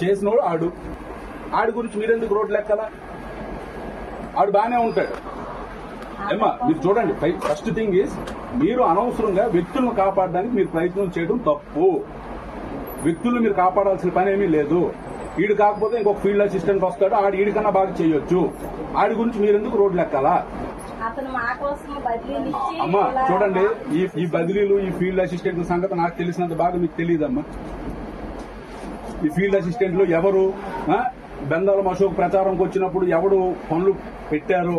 చేసినోడు ఆడి గురించి మీరెందుకు రోడ్లు ఎక్కాలా? ఆడు బాగానే ఉంటాడు ఏమ్మా. మీరు చూడండి, ఫస్ట్ థింగ్ ఈజ్ మీరు అనవసరంగా వ్యక్తులను కాపాడడానికి మీరు ప్రయత్నం చేయడం తప్పు. వ్యక్తులను మీరు కాపాడాల్సిన పని ఏమీ లేదు. ఈడు కాకపోతే ఇంకొక ఫీల్డ్ అసిస్టెంట్ వస్తాడు, ఈడికన్నా బాగా చేయొచ్చు. ఆడి గురించి మీరెందుకు రోడ్లు ఎక్కాలా? అమ్మా చూడండి, ఈ బదిలీలు ఈ ఫీల్డ్ అసిస్టెంట్ల సంగతి నాకు తెలిసినంత బాగా మీకు తెలియదమ్మా. ఈ ఫీల్డ్ అసిస్టెంట్లు ఎవరు, బెందాలం అశోక్ ప్రచారంకి వచ్చినప్పుడు ఎవడు పనులు పెట్టారో,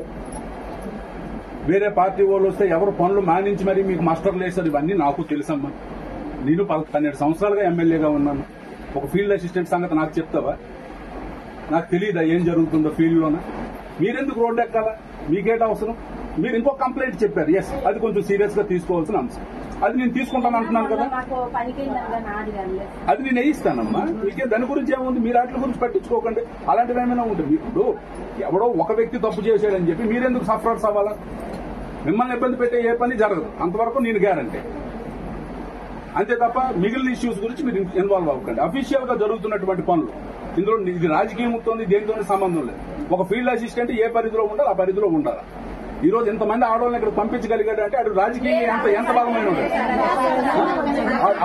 వేరే పార్టీ వాళ్ళు వస్తే ఎవరు పనులు మానించి మరీ మీకు మాస్టర్లు వేశారు, ఇవన్నీ నాకు తెలుసమ్మా. నేను 12 సంవత్సరాలుగా ఎమ్మెల్యేగా ఉన్నాను. ఒక ఫీల్డ్ అసిస్టెంట్ సంగతి నాకు చెప్తావా? నాకు తెలియదా ఏం జరుగుతుందో ఫీల్డ్లోన? మీరెందుకు రోడ్డు ఎక్కాలా? మీకేట అవసరం? మీరు ఇంకో కంప్లైంట్ చెప్పారు, ఎస్, అది కొంచెం సీరియస్ గా తీసుకోవాల్సిన అంశం. అది నేను తీసుకుంటాను అంటున్నాను కదా, అది నేను వేయిస్తానమ్మా. మీకే దాని గురించి ఏముంది? మీరు వాటి గురించి పట్టించుకోకండి. అలాంటివి ఏమైనా ఉంటుంది. ఇప్పుడు ఎవడో ఒక వ్యక్తి తప్పు చేశాడని చెప్పి మీరెందుకు సఫరర్స్ అవ్వాలా? మిమ్మల్ని ఇబ్బంది పెట్టే ఏ పని జరగదు, అంతవరకు నేను గ్యారంటీ. అంతే తప్ప మిగిలిన ఇష్యూస్ గురించి మీరు ఇన్వాల్వ్ అవ్వకండి. అఫీషియల్ గా జరుగుతున్నటువంటి పనులు ఇందులో ఇది రాజకీయంతో దేనితోనే సంబంధం లేదు. ఒక ఫీల్డ్ అసిస్టెంట్ ఏ పరిధిలో ఉండాలి ఆ పరిధిలో ఉండాలి. ఈ రోజు ఎంతమంది ఆడవాళ్ళని ఇక్కడ పంపించగలిగాడు అంటే ఆడు రాజకీయంగా ఎంత బలమైన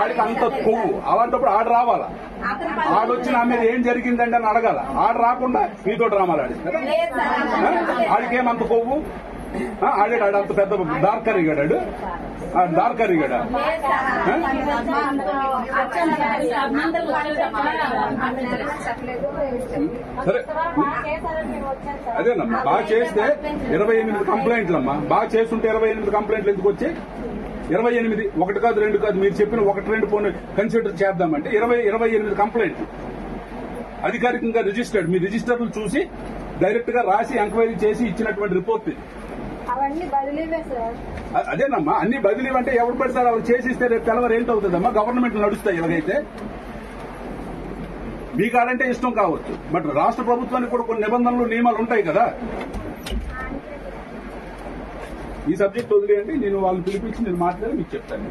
ఆడికి అంత కొవ్వు. అలాంటప్పుడు ఆడు రావాలా? ఆడొచ్చి నా మీద ఏం జరిగిందండి అని అడగాల. ఆడు రాకుండా మీతో డ్రామాలు ఆడిస్తారా? ఆడికేమంత కొవ్వు? ఆడాడు అంత పెద్ద దార్కరిగాడాడు, దార్కరిగాడా? సరే అదేనమ్మా, బాగా చేస్తే 28 కంప్లైంట్లమ్మా. బాగా చేస్తుంటే 28 కంప్లైంట్లు ఎందుకు వచ్చాయి? 28, 1 కాదు 2 కాదు, మీరు చెప్పిన 1-2 పోనీ కన్సిడర్ చేద్దామంటే 28 కంప్లైంట్లు అధికారికంగా రిజిస్టర్డ్. మీ రిజిస్టర్లు చూసి డైరెక్ట్ గా రాసి ఎంక్వైరీ చేసి ఇచ్చినటువంటి రిపోర్ట్ ఇది. అదేనమ్మా, అన్ని బదిలీ అంటే ఎవరు పెడతారు? వాళ్ళు చేసిస్తే రేపు తెల్లవారు ఏంటవుతుందమ్మా? గవర్నమెంట్ నడుస్తాయి ఇలాగైతే. మీ కాడంటే ఇష్టం కావచ్చు, బట్ రాష్ట్ర ప్రభుత్వానికి కూడా కొన్ని నిబంధనలు నియమాలు ఉంటాయి కదా. ఈ సబ్జెక్ట్ వదిలేయండి, నేను వాళ్ళని పిలిపించి నేను మాట్లాడి మీకు చెప్తాను.